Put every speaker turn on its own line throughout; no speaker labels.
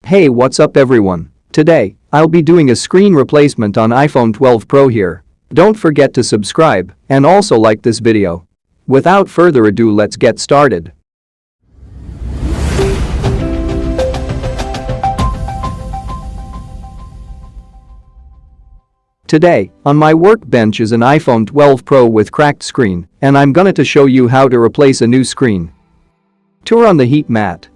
Hey, what's up everyone? Today, I'll be doing a screen replacement on iPhone 12 Pro here. Don't forget to subscribe and also like this video. Without further ado, let's get started. Today, on my workbench is an iPhone 12 Pro with cracked screen, and I'm gonna to show you how to replace a new screen. Turn on the heat mat.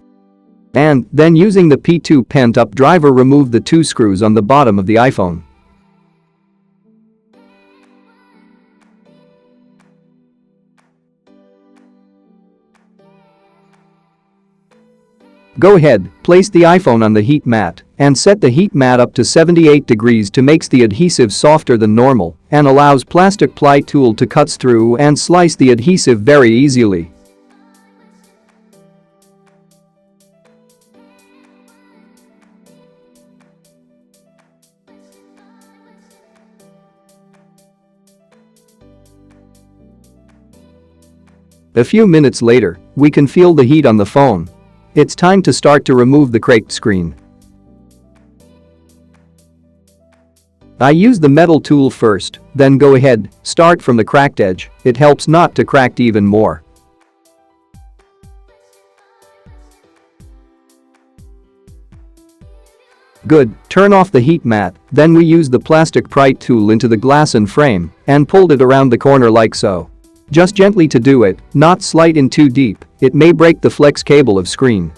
And then using the P2 pent-up driver, remove the two screws on the bottom of the iPhone. Go ahead, place the iPhone on the heat mat and set the heat mat up to 78 degrees to makes the adhesive softer than normal and allows plastic ply tool to cut through and slice the adhesive very easily. A few minutes later, we can feel the heat on the phone. It's time to start to remove the cracked screen. I use the metal tool first, then go ahead, start from the cracked edge, it helps not to crack even more. Good, turn off the heat mat, then we use the plastic pry tool into the glass and frame and pulled it around the corner like so. Just gently to do it, not slide in too deep, it may break the flex cable of screen.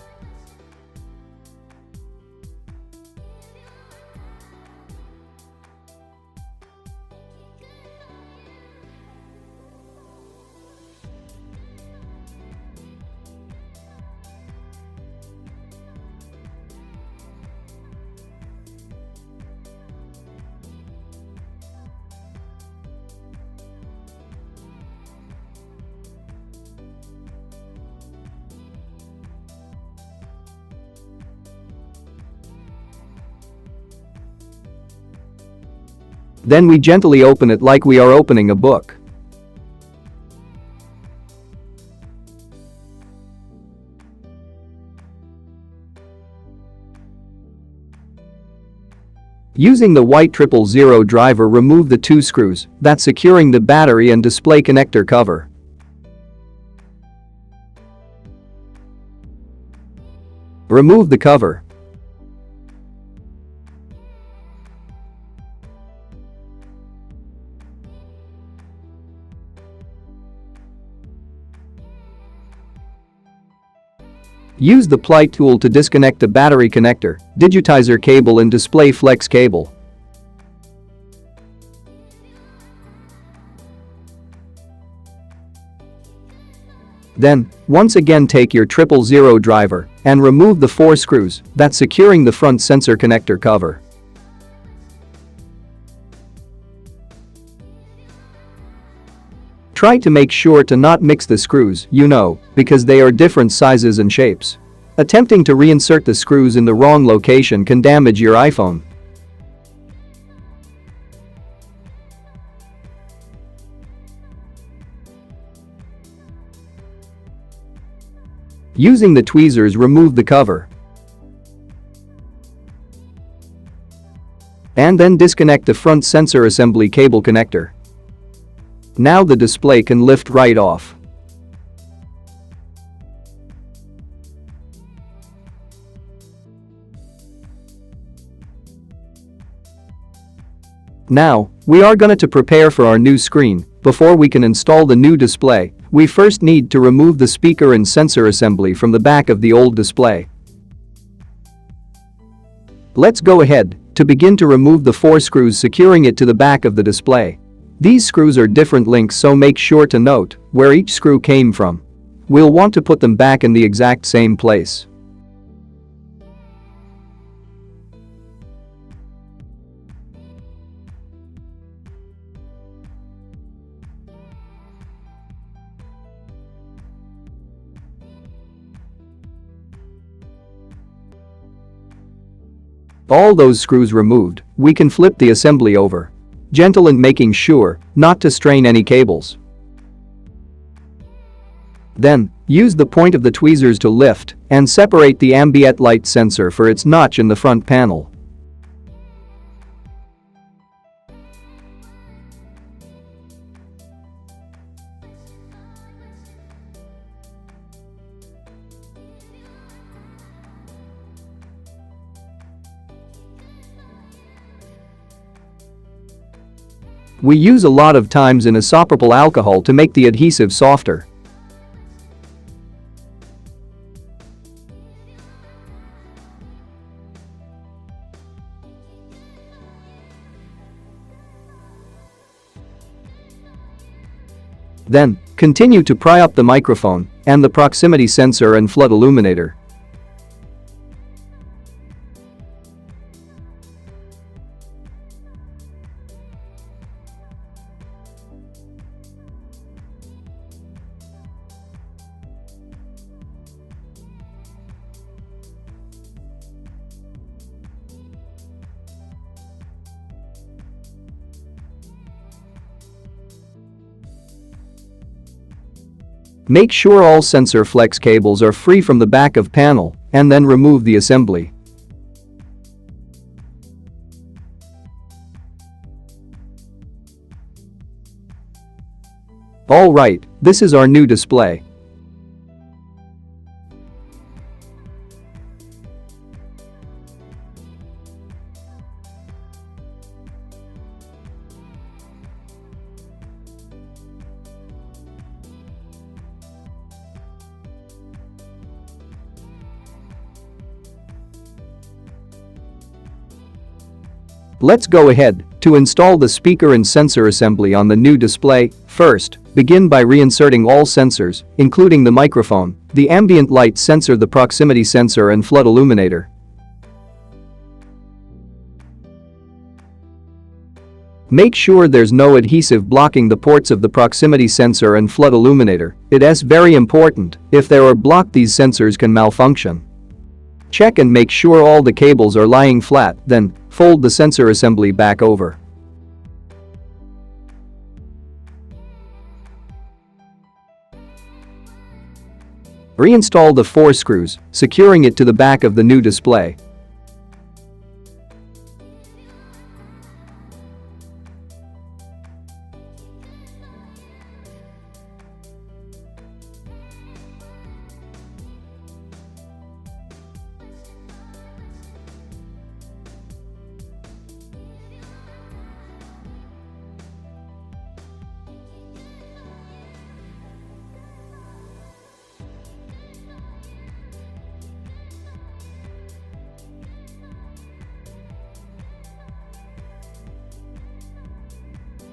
Then we gently open it like we are opening a book. Using the white 000 driver, remove the two screws that's securing the battery and display connector cover. Remove the cover. Use the ply tool to disconnect the battery connector, digitizer cable and display flex cable. Then, once again take your 000 driver and remove the four screws that's securing the front sensor connector cover. Try to make sure to not mix the screws, because they are different sizes and shapes. Attempting to reinsert the screws in the wrong location can damage your iPhone. Using the tweezers, remove the cover. And then disconnect the front sensor assembly cable connector. Now the display can lift right off. Now, we are going to prepare for our new screen. Before we can install the new display, we first need to remove the speaker and sensor assembly from the back of the old display. Let's go ahead to begin to remove the four screws securing it to the back of the display. These screws are different lengths, so make sure to note where each screw came from. We'll want to put them back in the exact same place. All those screws removed, we can flip the assembly over. Gentle and making sure not to strain any cables. Then, use the point of the tweezers to lift and separate the ambient light sensor for its notch in the front panel. We use a lot of times in isopropyl alcohol to make the adhesive softer. Then, continue to pry up the microphone and the proximity sensor and flood illuminator. Make sure all sensor flex cables are free from the back of panel and then remove the assembly. Alright, this is our new display. Let's go ahead to install the speaker and sensor assembly on the new display. First, begin by reinserting all sensors, including the microphone, the ambient light sensor, the proximity sensor and flood illuminator. Make sure there's no adhesive blocking the ports of the proximity sensor and flood illuminator. It's very important. If they are blocked, these sensors can malfunction. Check and make sure all the cables are lying flat, then fold the sensor assembly back over. Reinstall the 4 screws, securing it to the back of the new display.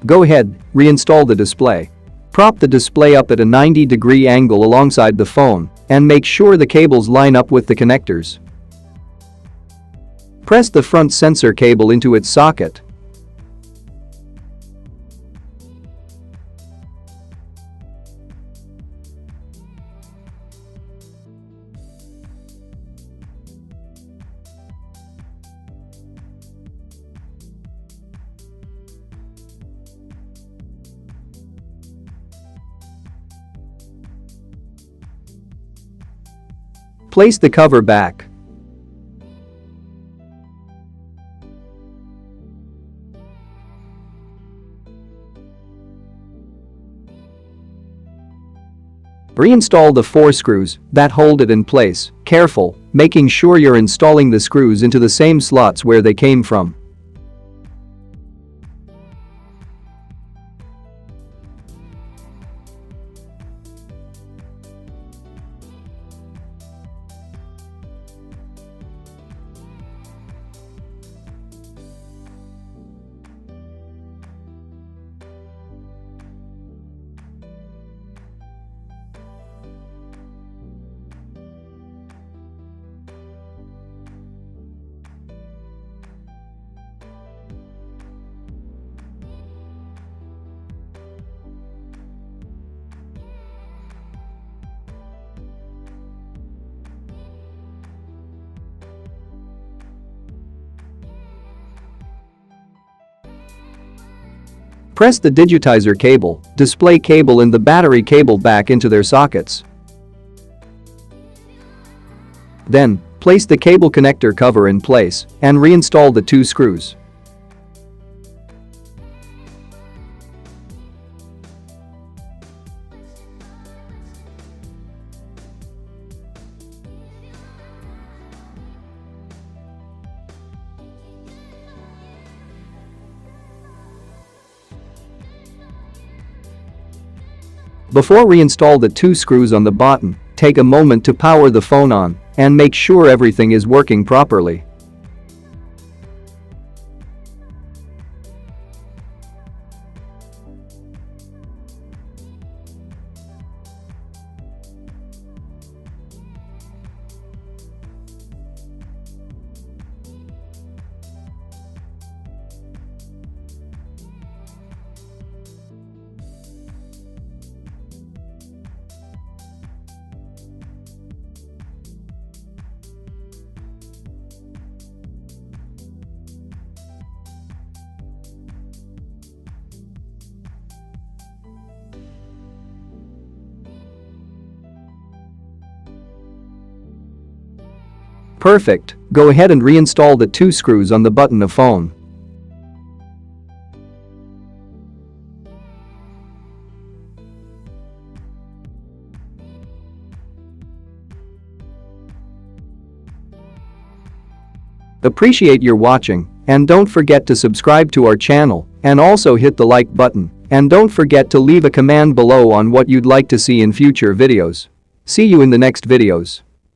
Go ahead, reinstall the display. Prop the display up at a 90-degree angle alongside the phone and make sure the cables line up with the connectors. Press the front sensor cable into its socket. Place the cover back. Reinstall the 4 screws that hold it in place. Careful, making sure you're installing the screws into the same slots where they came from. Press the digitizer cable, display cable and the battery cable back into their sockets. Then, place the cable connector cover in place and reinstall the 2 screws. Before reinstall the 2 screws on the bottom, take a moment to power the phone on and make sure everything is working properly. Perfect, go ahead and reinstall the 2 screws on the button of phone. Appreciate your watching, and don't forget to subscribe to our channel and also hit the like button, and don't forget to leave a comment below on what you'd like to see in future videos. See you in the next videos.